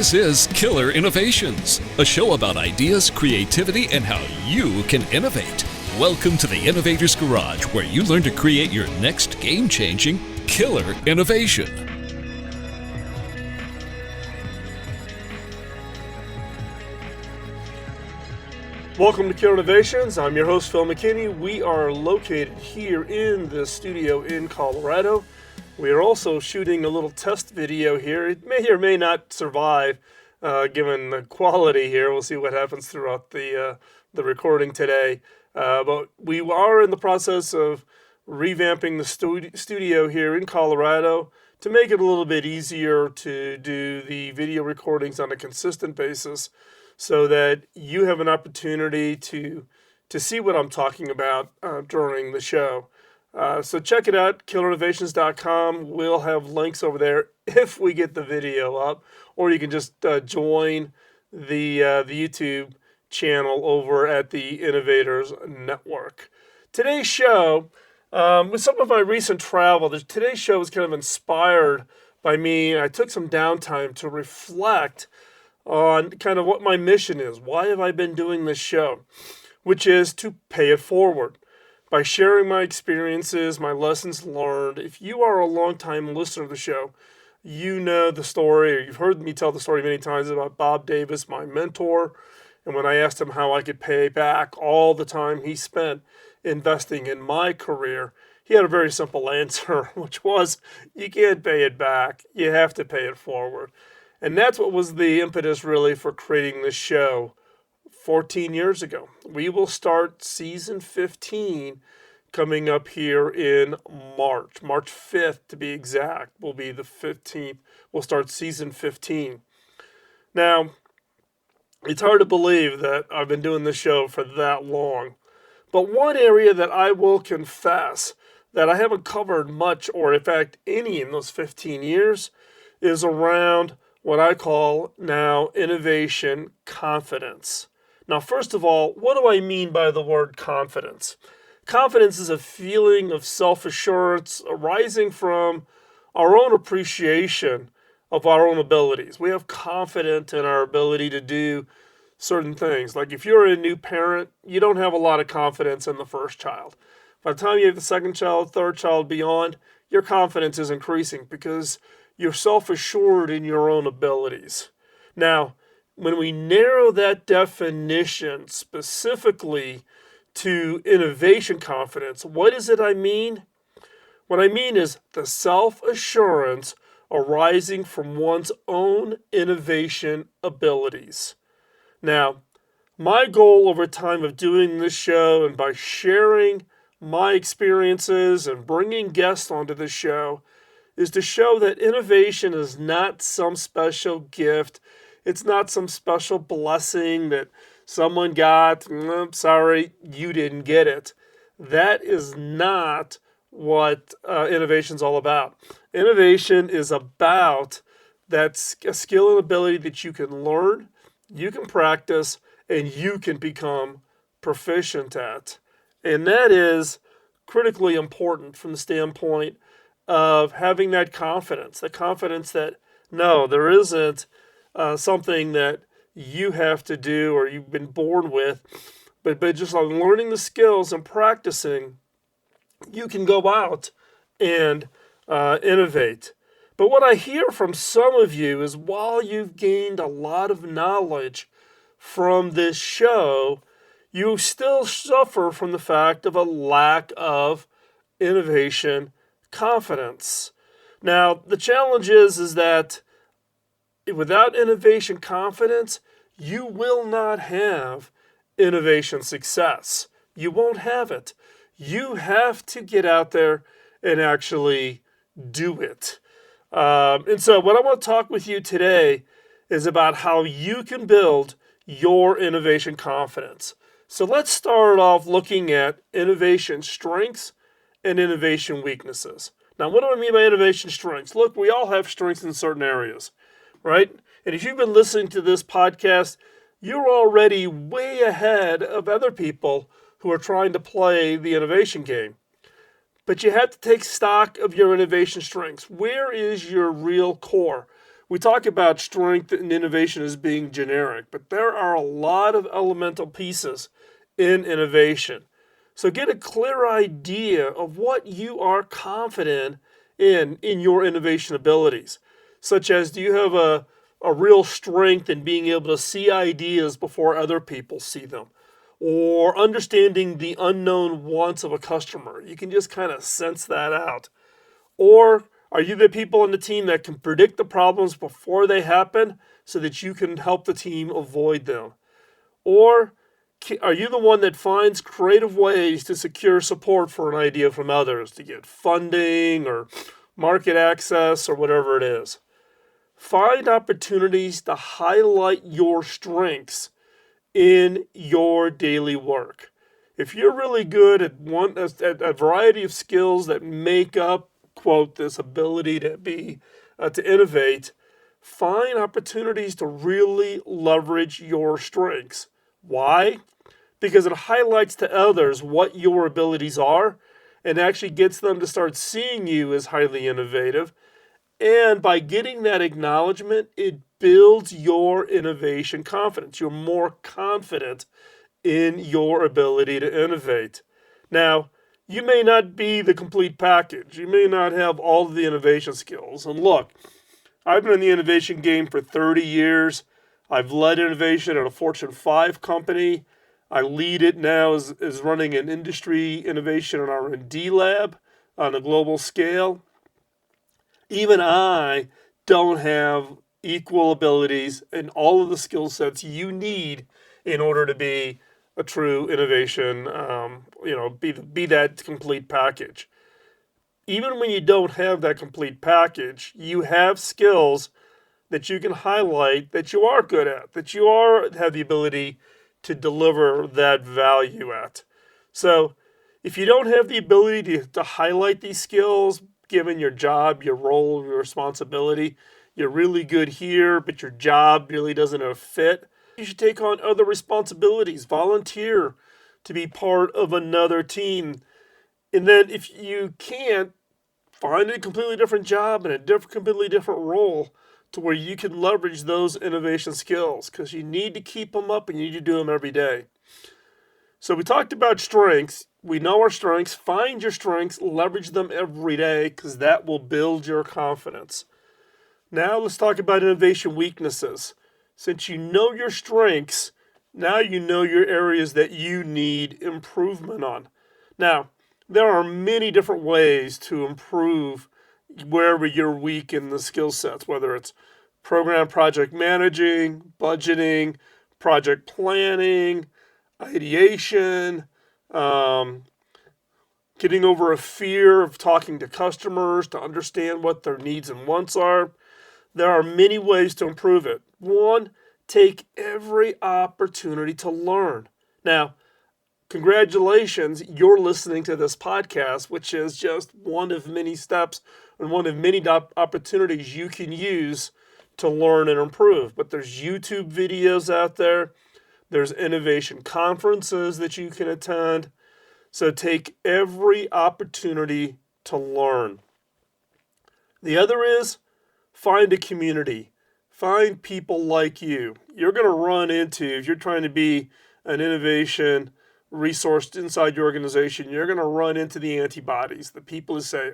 This is Killer Innovations, a show about ideas, creativity, and how you can innovate. Welcome to the Innovator's Garage, where you learn to create your next game-changing killer innovation. Welcome to Killer Innovations. I'm your host, Phil McKinney. We are located here in the studio in Colorado. We are also shooting a little test video here. It may or may not survive, given the quality here. We'll see what happens throughout the recording today. But we are in the process of revamping the studio here in Colorado to make it a little bit easier to do the video recordings on a consistent basis, so that you have an opportunity to see what I'm talking about during the show. So check it out, killerinnovations.com. We'll have links over there if we get the video up, or you can just join the YouTube channel over at the Innovators Network. Today's show, with some of my recent travel, today's show was kind of inspired by me. I took some downtime to reflect on kind of what my mission is. Why have I been doing this show? Which is to pay it forward by sharing my experiences, my lessons learned. If you are a long-time listener of the show, you know the story, or you've heard me tell the story many times about Bob Davis, my mentor, and when I asked him how I could pay back all the time he spent investing in my career, he had a very simple answer, which was, you can't pay it back. You have to pay it forward. And that's what was the impetus really for creating this show 14 years ago. We will start season 15 coming up here in March 5th to be exact, will be the 15th. We'll start season 15. Now, it's hard to believe that I've been doing this show for that long. But one area that I will confess that I haven't covered much, or in fact any in those 15 years, is around what I call now innovation confidence. Now, first of all, what do I mean by the word confidence? Confidence is a feeling of self-assurance arising from our own appreciation of our own abilities. We have confidence in our ability to do certain things. Like if you're a new parent, you don't have a lot of confidence in the first child. By the time you have the second child, third child, beyond, your confidence is increasing because you're self-assured in your own abilities. Now, when we narrow that definition specifically to innovation confidence, what is it I mean? What I mean is the self-assurance arising from one's own innovation abilities. Now, my goal over time of doing this show and by sharing my experiences and bringing guests onto the show is to show that innovation is not some special gift. It's not some special blessing that someone got. Sorry, you didn't get it. That is not what innovation is all about. Innovation is about that skill and ability that you can learn, you can practice, and you can become proficient at. And that is critically important from the standpoint of having that confidence that, no, there isn't something that you have to do or you've been born with, but just on learning the skills and practicing, you can go out and innovate. But what I hear from some of you is while you've gained a lot of knowledge from this show, you still suffer from the fact of a lack of innovation confidence. Now, the challenge is that without innovation confidence, you will not have innovation success. You won't have it. You have to get out there and actually do it. And so what I want to talk with you today is about how you can build your innovation confidence. So let's start off looking at innovation strengths and innovation weaknesses. Now, what do I mean by innovation strengths? Look, we all have strengths in certain areas, right? And if you've been listening to this podcast, you're already way ahead of other people who are trying to play the innovation game. But you have to take stock of your innovation strengths. Where is your real core? We talk about strength and innovation as being generic, but there are a lot of elemental pieces in innovation. So get a clear idea of what you are confident in your innovation abilities, such as do you have a real strength in being able to see ideas before other people see them, or understanding the unknown wants of a customer. You can just kind of sense that out. Or are you the people on the team that can predict the problems before they happen so that you can help the team avoid them? Or are you the one that finds creative ways to secure support for an idea from others, to get funding or market access or whatever it is? Find opportunities to highlight your strengths in your daily work. If you're really good at a variety of skills that make up, quote, this ability to innovate, find opportunities to really leverage your strengths. Why? Because it highlights to others what your abilities are and actually gets them to start seeing you as highly innovative. And by getting that acknowledgement, it builds your innovation confidence. You're more confident in your ability to innovate. Now, you may not be the complete package. You may not have all of the innovation skills. And look, I've been in the innovation game for 30 years. I've led innovation at a Fortune 5 company. I lead it now as running an industry innovation and R&D lab on a global scale. Even I don't have equal abilities and all of the skill sets you need in order to be a true innovation, be that complete package. Even when you don't have that complete package, you have skills that you can highlight that you are good at, that you have the ability to deliver that value at. So if you don't have the ability to highlight these skills, given your job, your role, your responsibility, you're really good here, but your job really doesn't fit, you should take on other responsibilities, volunteer to be part of another team. And then if you can't, find a completely different job and completely different role to where you can leverage those innovation skills, because you need to keep them up and you need to do them every day. So we talked about strengths. We know our strengths. Find your strengths, leverage them every day, because that will build your confidence. Now let's talk about innovation weaknesses. Since you know your strengths, now you know your areas that you need improvement on. Now, there are many different ways to improve wherever you're weak in the skill sets, whether it's program project managing, budgeting, project planning, ideation, getting over a fear of talking to customers to understand what their needs and wants are. There are many ways to improve it. One, take every opportunity to learn. Now, congratulations, you're listening to this podcast, which is just one of many steps and one of many opportunities you can use to learn and improve. But there's YouTube videos out there. There's innovation conferences that you can attend. So take every opportunity to learn. The other is find a community. Find people like you. You're going to run into, if you're trying to be an innovation resource inside your organization, you're going to run into the antibodies, the people who say,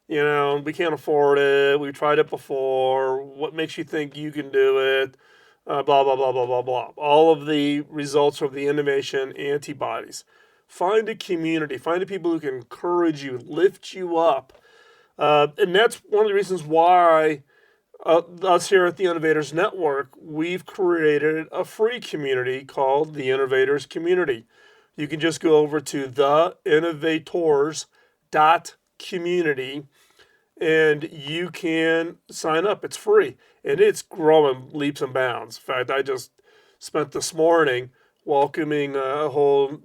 we can't afford it. We've tried it before. What makes you think you can do it? Blah, blah, blah, blah, blah, blah. All of the results of the innovation antibodies. Find a community. Find the people who can encourage you, lift you up. And that's one of the reasons why us here at the Innovators Network, we've created a free community called the Innovators Community. You can just go over to theinnovators.community and you can sign up. It's free and it's growing leaps and bounds. In fact, I just spent this morning welcoming a whole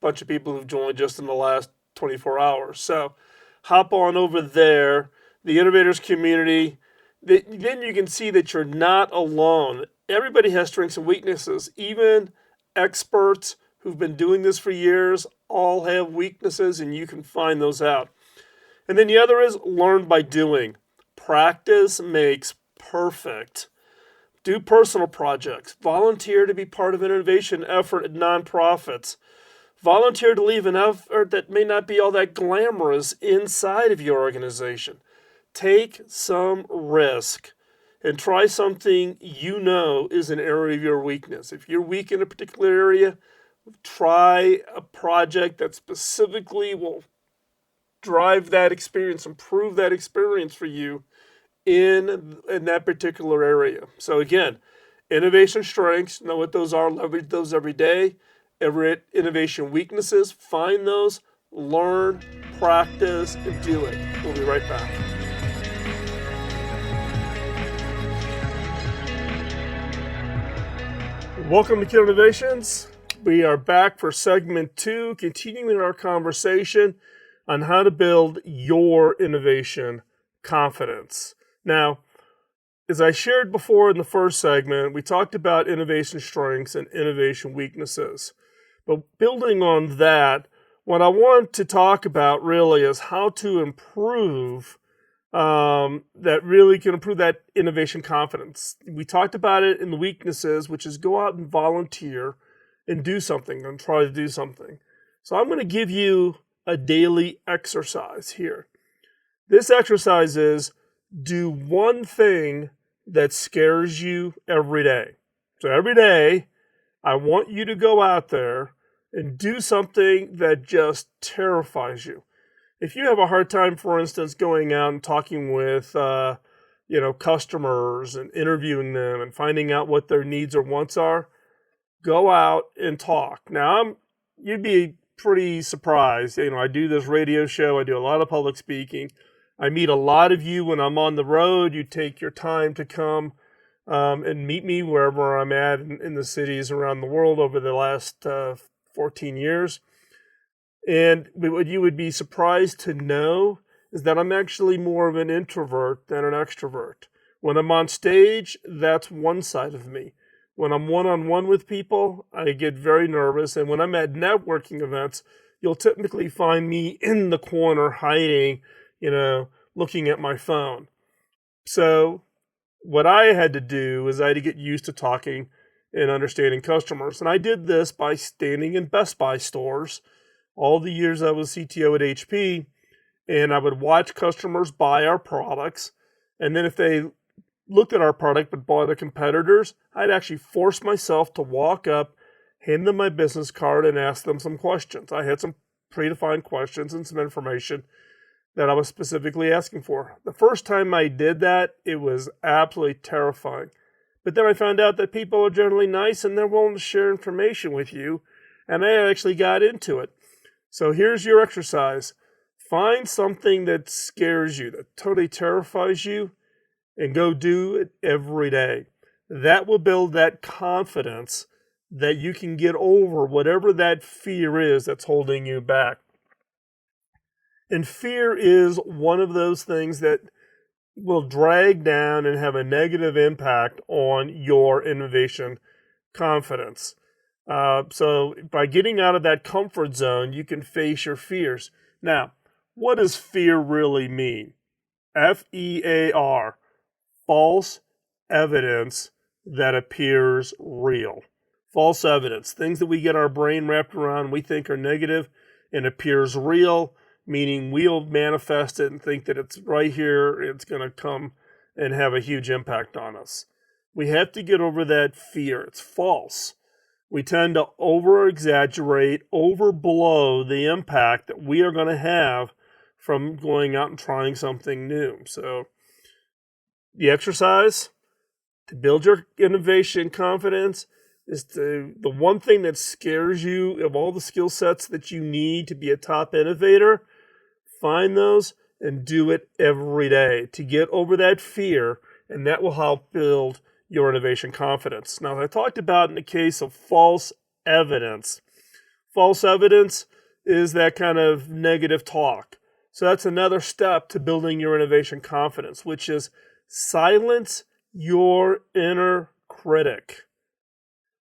bunch of people who've joined just in the last 24 hours. So hop on over there, the Innovators Community. Then you can see that you're not alone. Everybody has strengths and weaknesses. Even experts who've been doing this for years all have weaknesses, and you can find those out. And then the other is learn by doing. Practice makes perfect. Do personal projects. Volunteer to be part of an innovation effort at nonprofits. Volunteer to leave an effort that may not be all that glamorous inside of your organization. Take some risk and try something you know is an area of your weakness. If you're weak in a particular area, try a project that specifically will drive that experience, improve that experience for you in that particular area. So again, innovation strengths, know what those are, leverage those every day. Innovation weaknesses, find those, learn, practice, and do it. We'll be right back. Welcome to Killer Innovations. We are back for segment 2, continuing our conversation on how to build your innovation confidence. Now, as I shared before in the first segment, we talked about innovation strengths and innovation weaknesses. But building on that, what I want to talk about really is how to improve that really can improve that innovation confidence. We talked about it in the weaknesses, which is go out and volunteer and do something and try to do something. So I'm going to give you a daily exercise here. This exercise is do one thing that scares you every day. So every day, I want you to go out there and do something that just terrifies you. If you have a hard time, for instance, going out and talking with customers and interviewing them and finding out what their needs or wants are, go out and talk. Now, you'd be pretty surprised. I do this radio show. I do a lot of public speaking. I meet a lot of you when I'm on the road. You take your time to come and meet me wherever I'm at in the cities around the world over the last 14 years. And what you would be surprised to know is that I'm actually more of an introvert than an extrovert. When I'm on stage, that's one side of me. When I'm one-on-one with people, I get very nervous. And when I'm at networking events, you'll typically find me in the corner hiding, looking at my phone. So what I had to do is I had to get used to talking and understanding customers. And I did this by standing in Best Buy stores all the years I was CTO at HP, and I would watch customers buy our products. And then if they looked at our product but bought a competitor's, I'd actually force myself to walk up, hand them my business card, and ask them some questions. I had some predefined questions and some information that I was specifically asking for. The first time I did that, it was absolutely terrifying. But then I found out that people are generally nice and they're willing to share information with you, and I actually got into it. So here's your exercise. Find something that scares you, that totally terrifies you, and go do it every day. That will build that confidence that you can get over whatever that fear is that's holding you back. And fear is one of those things that will drag down and have a negative impact on your innovation confidence. So by getting out of that comfort zone, you can face your fears. Now, what does fear really mean? F-E-A-R, false evidence that appears real. False evidence, things that we get our brain wrapped around, we think are negative and appears real, meaning we'll manifest it and think that it's right here, it's going to come and have a huge impact on us. We have to get over that fear. It's false. We tend to over-exaggerate, overblow the impact that we are going to have from going out and trying something new. So the exercise to build your innovation confidence is the one thing that scares you of all the skill sets that you need to be a top innovator. Find those and do it every day to get over that fear, and that will help build your innovation confidence. Now, as I talked about in the case of false evidence is that kind of negative talk. So that's another step to building your innovation confidence, which is silence your inner critic.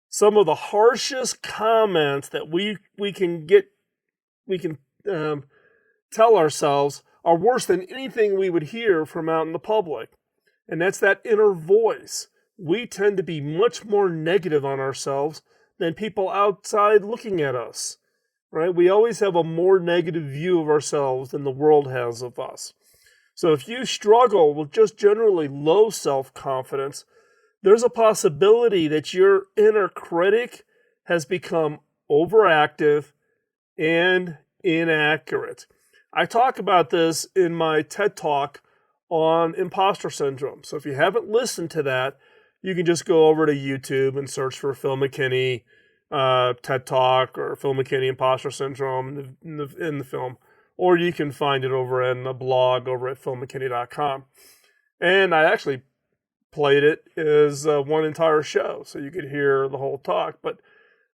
Some of the harshest comments that we can tell ourselves are worse than anything we would hear from out in the public. and that's that inner voice. We tend to be much more negative on ourselves than people outside looking at us, right? We always have a more negative view of ourselves than the world has of us. So if you struggle with just generally low self-confidence, there's a possibility that your inner critic has become overactive and inaccurate. I talk about this in my TED Talk on imposter syndrome. So if you haven't listened to that, you can just go over to YouTube and search for Phil McKinney TED Talk or Phil McKinney imposter syndrome in the film. Or you can find it over in a blog over at philmckinney.com. And I actually played it as one entire show, so you could hear the whole talk. But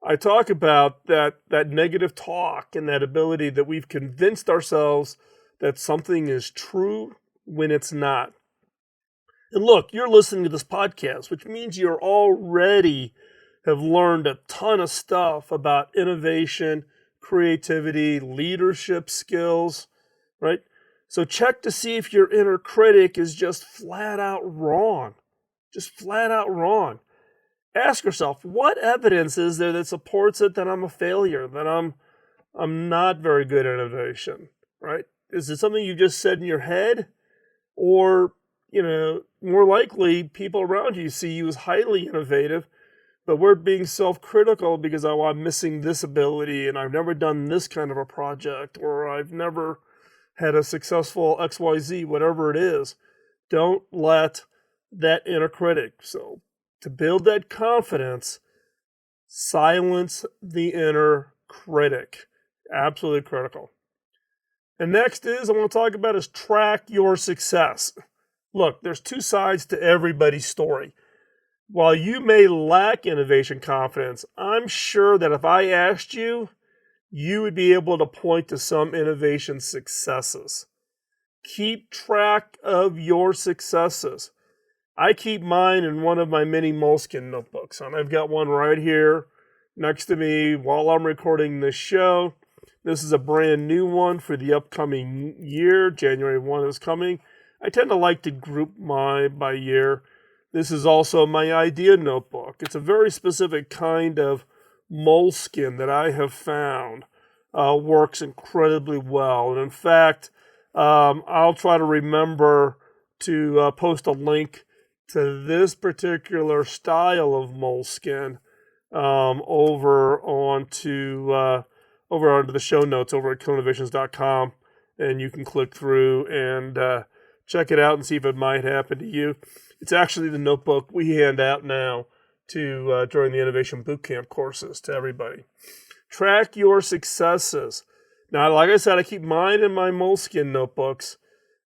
I talk about that negative talk and that ability that we've convinced ourselves that something is true when it's not. And look, you're listening to this podcast, which means you're already have learned a ton of stuff about innovation, creativity, leadership skills, right? So check to see if your inner critic is just flat out wrong. Just flat out wrong. Ask yourself, what evidence is there that supports it that I'm a failure, that I'm not very good at innovation, right? Is it something you just said in your head? Or, more likely people around you see you as highly innovative, but we're being self-critical because I'm missing this ability and I've never done this kind of a project, or I've never had a successful XYZ, whatever it is. Don't let that inner critic. So to build that confidence, silence the inner critic. Absolutely critical. And next I want to talk about is track your success. Look, there's two sides to everybody's story. While you may lack innovation confidence, I'm sure that if I asked you, you would be able to point to some innovation successes. Keep track of your successes. I keep mine in one of my mini Moleskine notebooks, and I've got one right here next to me while I'm recording this show. This is a brand new one for the upcoming year. January 1 is coming. I tend to like to group by year. This is also my idea notebook. It's a very specific kind of moleskin that I have found works incredibly well. And in fact, I'll try to remember to post a link to this particular style of moleskin over onto the show notes over at killinnovations.com, and you can click through and check it out and see if it might happen to you. It's actually the notebook we hand out now to during the Innovation Bootcamp courses to everybody. Track your successes. Now, like I said, I keep mine in my moleskin notebooks,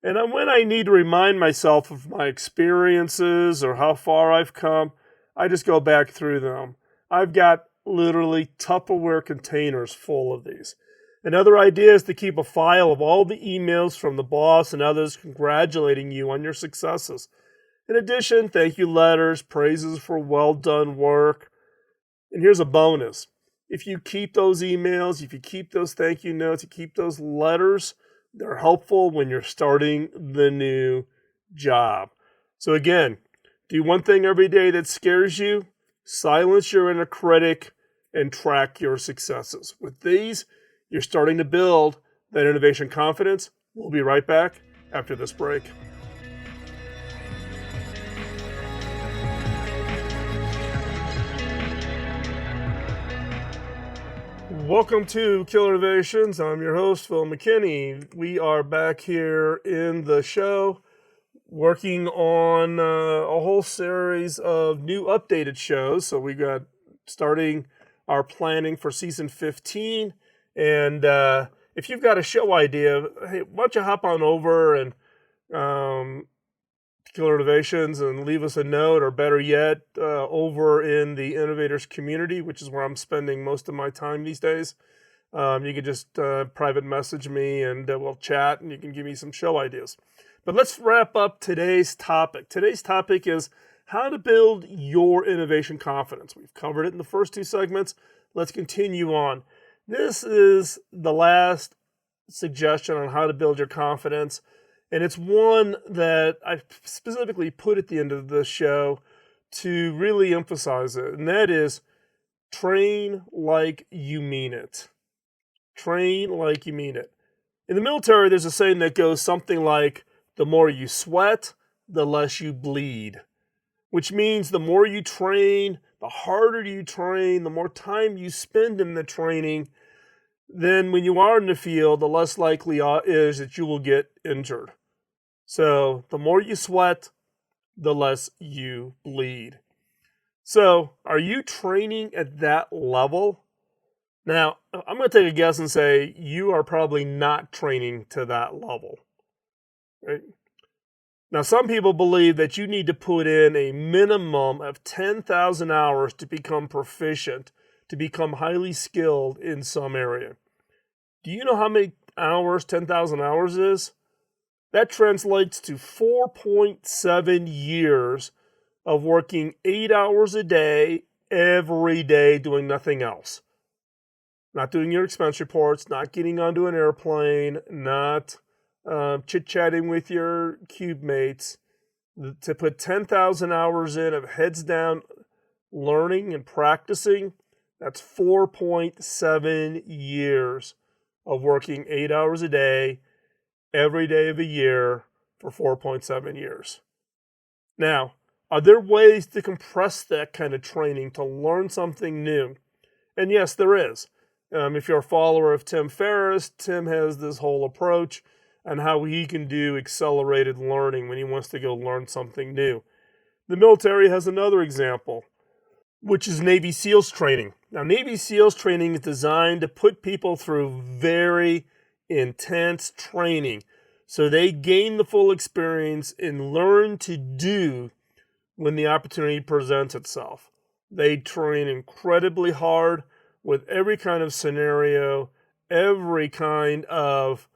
and when I need to remind myself of my experiences or how far I've come, I just go back through them. I've got literally Tupperware containers full of these. Another idea is to keep a file of all the emails from the boss and others congratulating you on your successes. In addition, thank you letters, praises for well done work. And here's a bonus. If you keep those emails, if you keep those thank you notes, you keep those letters, they're helpful when you're starting the new job. So again, do one thing every day that scares you, silence your inner critic, and track your successes. With these, you're starting to build that innovation confidence. We'll be right back after this break. Welcome to Killer Innovations. I'm your host, Phil McKinney. We are back here in the show working on a whole series of new updated shows. So we got starting our planning for season 15. And if you've got a show idea, hey, why don't you hop on over and Killer Innovations and leave us a note, or better yet, over in the Innovators community, which is where I'm spending most of my time these days. You can just private message me and we'll chat, and you can give me some show ideas. But let's wrap up today's topic. Today's topic is how to build your innovation confidence. We've covered it in the first two segments. Let's continue on. This is the last suggestion on how to build your confidence. And it's one that I specifically put at the end of the show to really emphasize it, and that is train like you mean it. Train like you mean it. In the military, there's a saying that goes something like, the more you sweat, the less you bleed, which means the more you train, the harder you train, the more time you spend in the training, then when you are in the field, the less likely is that you will get injured. So the more you sweat, the less you bleed. So are you training at that level? Now, I'm going to take a guess and say you are probably not training to that level. Right? Now, some people believe that you need to put in a minimum of 10,000 hours to become proficient, to become highly skilled in some area. Do you know how many hours 10,000 hours is? That translates to 4.7 years of working 8 hours a day, every day, doing nothing else. Not doing your expense reports, not getting onto an airplane, not chit-chatting with your cube mates. To put 10,000 hours in of heads down learning and practicing, that's 4.7 years of working 8 hours a day, every day of a year for 4.7 years. Now, are there ways to compress that kind of training to learn something new? And yes, there is. If you're a follower of Tim Ferriss, Tim has this whole approach on how he can do accelerated learning when he wants to go learn something new. The military has another example, which is Navy SEALs training. Now, Navy SEALs training is designed to put people through very intense training so they gain the full experience and learn to do when the opportunity presents itself. They train incredibly hard with every kind of scenario, every kind of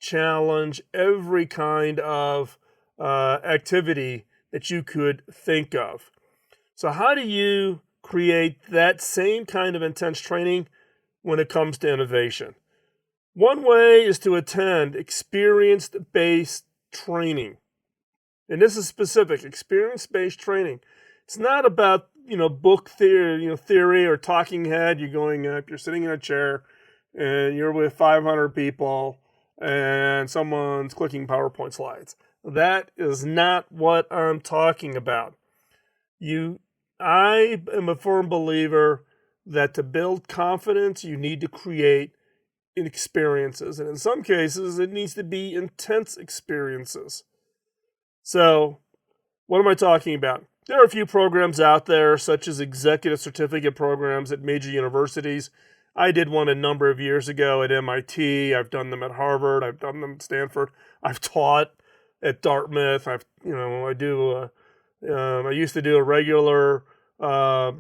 challenge, every kind of activity that you could think of. So how do you create that same kind of intense training when it comes to innovation? One way is to attend experience-based training. And this is specific, experience-based training. It's not about, book theory or talking head. You're going up, you're sitting in a chair, and you're with 500 people, and someone's clicking PowerPoint slides. That is not what I'm talking about. I am a firm believer that to build confidence, you need to create experiences. And in some cases, it needs to be intense experiences. So, what am I talking about? There are a few programs out there, such as executive certificate programs at major universities. I did one a number of years ago at MIT. I've done them at Harvard. I've done them at Stanford. I've taught at Dartmouth. I used to do a regular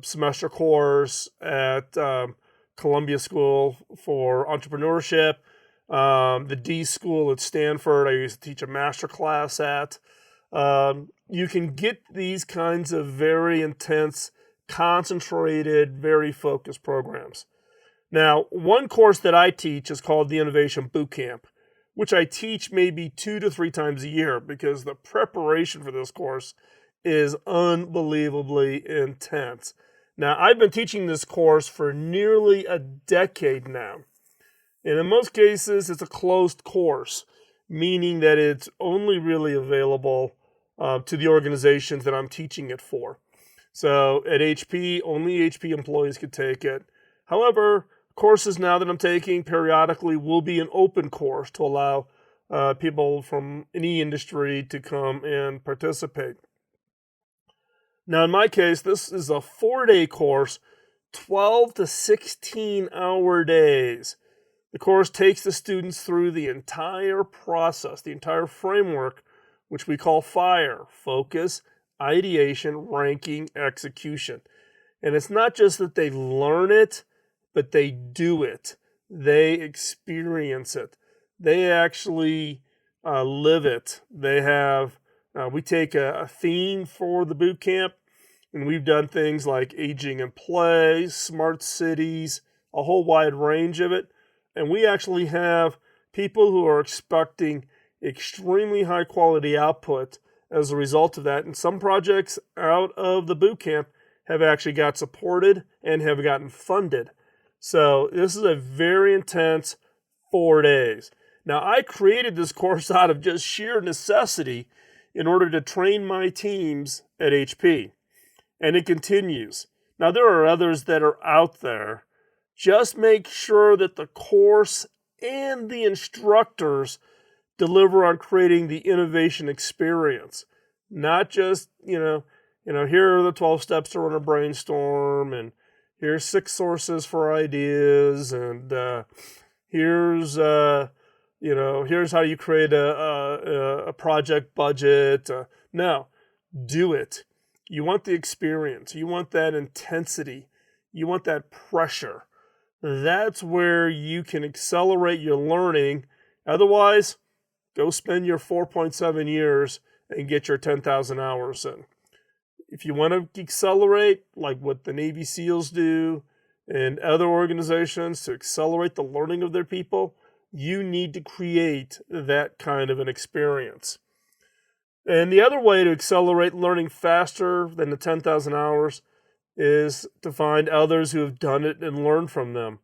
semester course at Columbia School for Entrepreneurship. The D School at Stanford, I used to teach a master class at. You can get these kinds of very intense, concentrated, very focused programs. Now, one course that I teach is called the Innovation Bootcamp, which I teach maybe 2 to 3 times a year because the preparation for this course is unbelievably intense. Now, I've been teaching this course for nearly a decade now. And in most cases, it's a closed course, meaning that it's only really available to the organizations that I'm teaching it for. So at HP, only HP employees could take it. However, courses now that I'm taking periodically will be an open course to allow people from any industry to come and participate. Now, in my case, this is a 4-day course, 12 to 16-hour days. The course takes the students through the entire process, the entire framework, which we call FIRE, focus, ideation, ranking, execution. And it's not just that they learn it, but they do it. They experience it. They actually live it. They have, we take a theme for the boot camp, and we've done things like aging in play, smart cities, a whole wide range of it. And we actually have people who are expecting extremely high quality output as a result of that. And some projects out of the boot camp have actually got supported and have gotten funded. So this is a very intense 4 days. Now, I created this course out of just sheer necessity in order to train my teams at HP. And it continues. Now, there are others that are out there. Just make sure that the course and the instructors deliver on creating the innovation experience. Not just, here are the 12 steps to run a brainstorm, and here's 6 sources for ideas, and here's how you create a project budget. No, do it. You want the experience. You want that intensity. You want that pressure. That's where you can accelerate your learning. Otherwise, go spend your 4.7 years and get your 10,000 hours in. If you want to accelerate, like what the Navy SEALs do and other organizations to accelerate the learning of their people, you need to create that kind of an experience. And the other way to accelerate learning faster than the 10,000 hours is to find others who have done it and learn from them,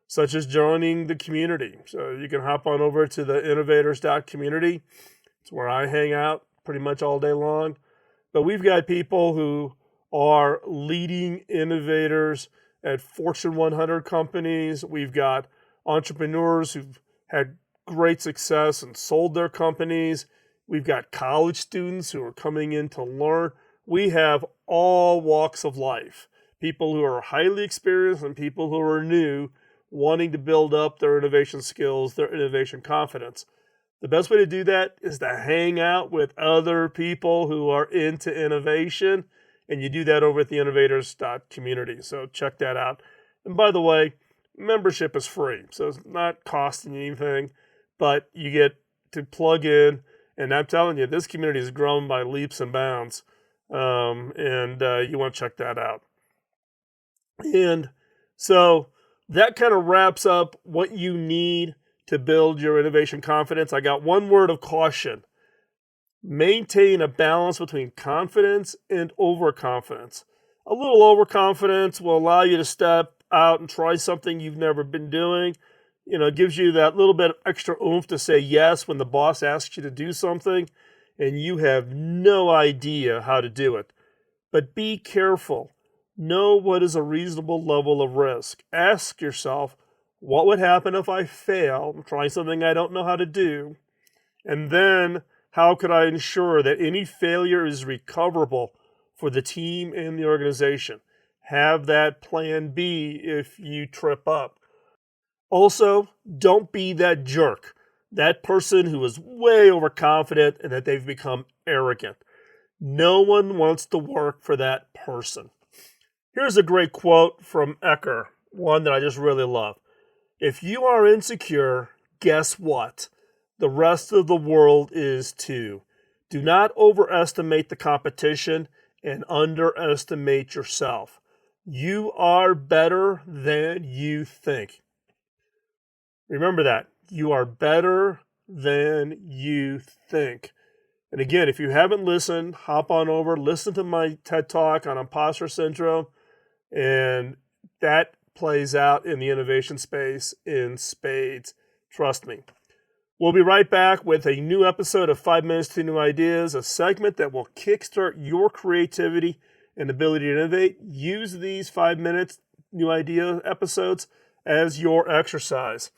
such as joining the community. So you can hop on over to the innovators.community. It's where I hang out pretty much all day long. But we've got people who are leading innovators at Fortune 100 companies. We've got entrepreneurs who've had great success and sold their companies. We've got college students who are coming in to learn. We have all walks of life, people who are highly experienced and people who are new, wanting to build up their innovation skills, their innovation confidence. The best way to do that is to hang out with other people who are into innovation, and you do that over at the innovators.community. So check that out. And by the way, membership is free, so it's not costing you anything, but you get to plug in. And I'm telling you, this community has grown by leaps and bounds, and you want to check that out. And so that kind of wraps up what you need to build your innovation confidence. I got one word of caution. Maintain a balance between confidence and overconfidence. A little overconfidence will allow you to step out and try something you've never been doing. It gives you that little bit of extra oomph to say yes when the boss asks you to do something and you have no idea how to do it. But be careful. Know what is a reasonable level of risk. Ask yourself, what would happen if I fail? I'm trying something I don't know how to do. And then, how could I ensure that any failure is recoverable for the team and the organization? Have that plan B if you trip up. Also, don't be that jerk, that person who is way overconfident and that they've become arrogant. No one wants to work for that person. Here's a great quote from Ecker, one that I just really love. If you are insecure, guess what? The rest of the world is too. Do not overestimate the competition and underestimate yourself. You are better than you think. Remember that. You are better than you think. And again, if you haven't listened, hop on over, listen to my TED Talk on imposter syndrome, and that plays out in the innovation space in spades. Trust me. We'll be right back with a new episode of 5 Minutes to New Ideas, a segment that will kickstart your creativity and ability to innovate. Use these 5 minutes new idea episodes as your exercise.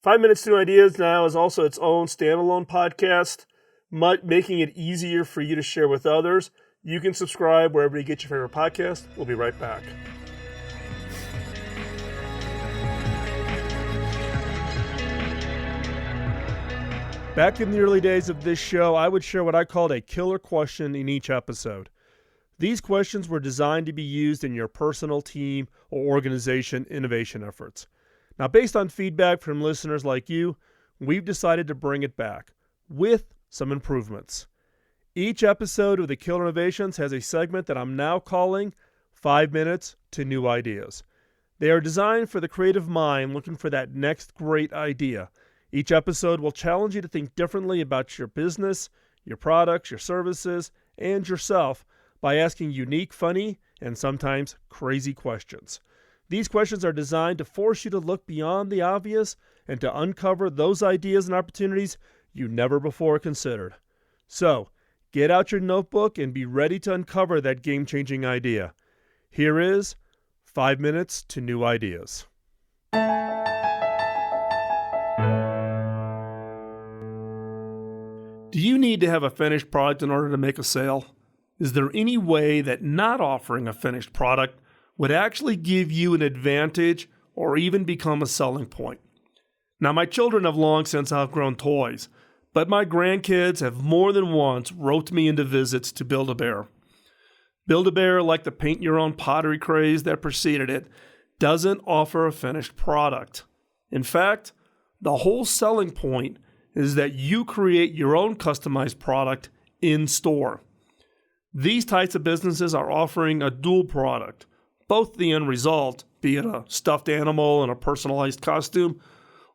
5 Minutes to New Ideas now is also its own standalone podcast, making it easier for you to share with others. You can subscribe wherever you get your favorite podcast. We'll be right back. Back in the early days of this show, I would share what I called a killer question in each episode. These questions were designed to be used in your personal team or organization innovation efforts. Now, based on feedback from listeners like you, we've decided to bring it back with some improvements. Each episode of the Killer Innovations has a segment that I'm now calling 5 Minutes to New Ideas. They are designed for the creative mind looking for that next great idea. Each episode will challenge you to think differently about your business, your products, your services, and yourself by asking unique, funny, and sometimes crazy questions. These questions are designed to force you to look beyond the obvious and to uncover those ideas and opportunities you never before considered. So, get out your notebook and be ready to uncover that game-changing idea. Here is 5 Minutes to New Ideas. Do you need to have a finished product in order to make a sale? Is there any way that not offering a finished product would actually give you an advantage or even become a selling point? Now, my children have long since outgrown toys, but my grandkids have more than once roped me into visits to Build-A-Bear. Build-A-Bear, like the paint-your-own pottery craze that preceded it, doesn't offer a finished product. In fact, the whole selling point is that you create your own customized product in store. These types of businesses are offering a dual product, both the end result, be it a stuffed animal and a personalized costume,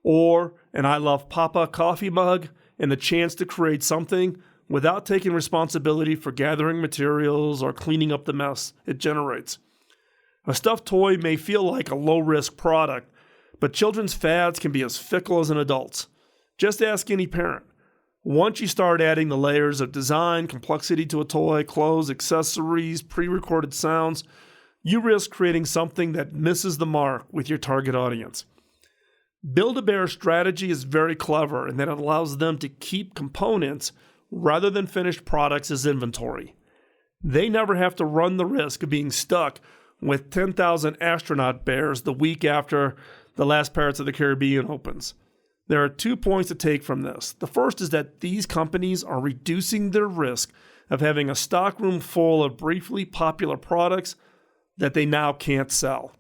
or an I Love Papa coffee mug and the chance to create something without taking responsibility for gathering materials or cleaning up the mess it generates. A stuffed toy may feel like a low-risk product, but children's fads can be as fickle as an adult's. Just ask any parent. Once you start adding the layers of design, complexity to a toy, clothes, accessories, pre-recorded sounds, you risk creating something that misses the mark with your target audience. Build-A-Bear's strategy is very clever in that it allows them to keep components rather than finished products as inventory. They never have to run the risk of being stuck with 10,000 astronaut bears the week after the last Pirates of the Caribbean opens. There are 2 points to take from this. The first is that these companies are reducing their risk of having a stockroom full of briefly popular products that they now can't sell.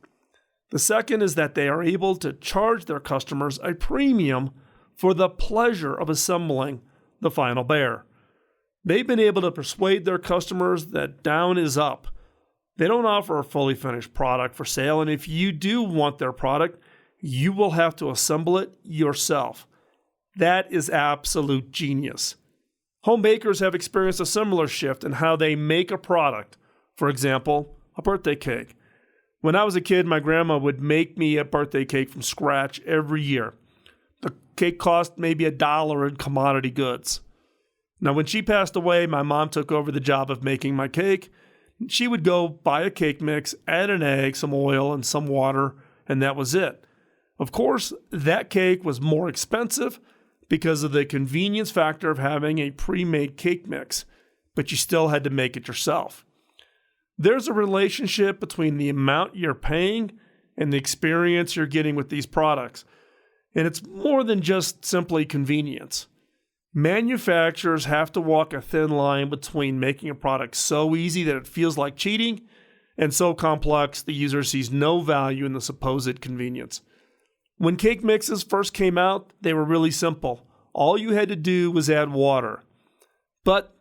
The second is that they are able to charge their customers a premium for the pleasure of assembling the final bear. They've been able to persuade their customers that down is up. They don't offer a fully finished product for sale, and if you do want their product, you will have to assemble it yourself. That is absolute genius. Home bakers have experienced a similar shift in how they make a product. For example, a birthday cake. When I was a kid, my grandma would make me a birthday cake from scratch every year. The cake cost maybe $1 in commodity goods. Now, when she passed away, my mom took over the job of making my cake. She would go buy a cake mix, add an egg, some oil, and some water, and that was it. Of course, that cake was more expensive because of the convenience factor of having a pre-made cake mix, but you still had to make it yourself. There's a relationship between the amount you're paying and the experience you're getting with these products, and it's more than just simply convenience. Manufacturers have to walk a thin line between making a product so easy that it feels like cheating and so complex the user sees no value in the supposed convenience. When cake mixes first came out, they were really simple. All you had to do was add water. But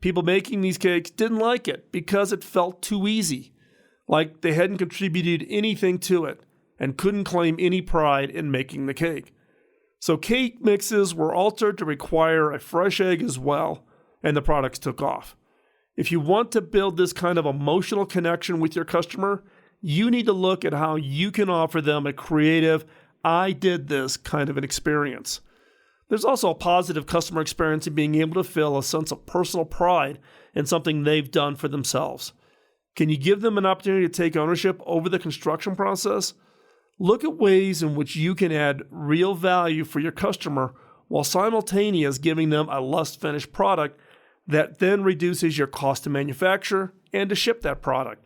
people making these cakes didn't like it because it felt too easy, like they hadn't contributed anything to it and couldn't claim any pride in making the cake. So cake mixes were altered to require a fresh egg as well, and the products took off. If you want to build this kind of emotional connection with your customer, you need to look at how you can offer them a creative, I did this kind of an experience. There's also a positive customer experience in being able to feel a sense of personal pride in something they've done for themselves. Can you give them an opportunity to take ownership over the construction process? Look at ways in which you can add real value for your customer while simultaneously giving them a less finished product that then reduces your cost to manufacture and to ship that product.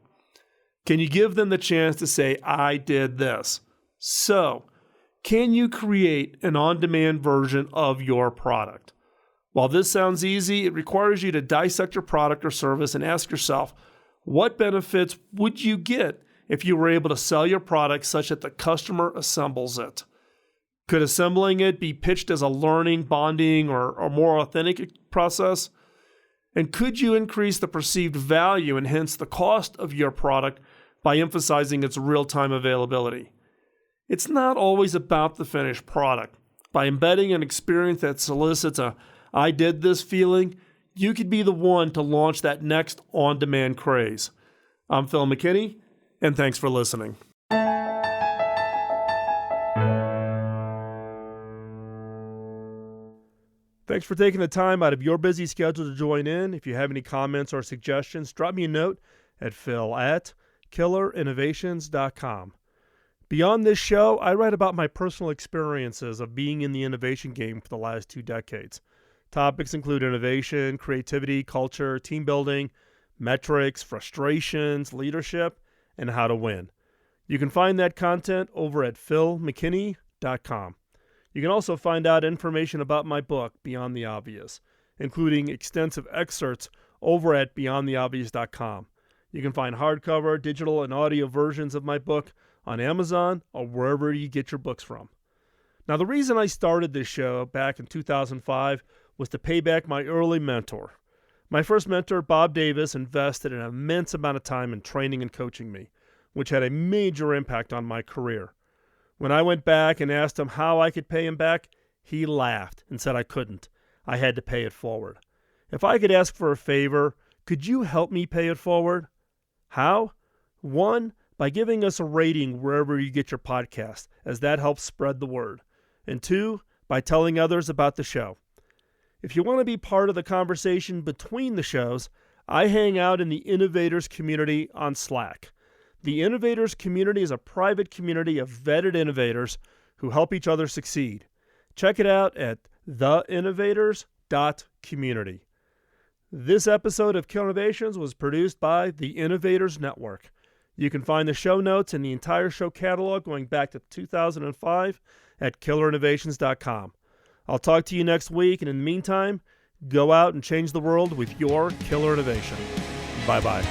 Can you give them the chance to say, I did this? So, can you create an on-demand version of your product? While this sounds easy, it requires you to dissect your product or service and ask yourself, what benefits would you get if you were able to sell your product such that the customer assembles it? Could assembling it be pitched as a learning, bonding, or more authentic process? And could you increase the perceived value and hence the cost of your product by emphasizing its real-time availability? It's not always about the finished product, By embedding an experience that solicits a "I did this" feeling, you could be the one to launch that next on-demand craze. I'm Phil McKinney, and thanks for listening. Thanks for taking the time out of your busy schedule to join in. If you have any comments or suggestions, drop me a note at phil@killerinnovations.com. Beyond this show, I write about my personal experiences of being in the innovation game for the last 2 decades. Topics include innovation, creativity, culture, team building, metrics, frustrations, leadership, and how to win. You can find that content over at philmckinney.com. You can also find out information about my book, Beyond the Obvious, including extensive excerpts over at beyondtheobvious.com. You can find hardcover, digital, and audio versions of my book on Amazon or wherever you get your books from. Now, the reason I started this show back in 2005 was to pay back my early mentor. My first mentor, Bob Davis, invested an immense amount of time in training and coaching me, which had a major impact on my career. When I went back and asked him how I could pay him back, he laughed and said I couldn't. I had to pay it forward. If I could ask for a favor, could you help me pay it forward? How? 1, by giving us a rating wherever you get your podcast, as that helps spread the word. And 2, by telling others about the show. If you want to be part of the conversation between the shows, I hang out in the Innovators community on Slack. The Innovators community is a private community of vetted innovators who help each other succeed. Check it out at theinnovators.community. This episode of Killer Innovations was produced by the Innovators Network. You can find the show notes and the entire show catalog going back to 2005 at killerinnovations.com. I'll talk to you next week, and in the meantime, go out and change the world with your killer innovation. Bye-bye.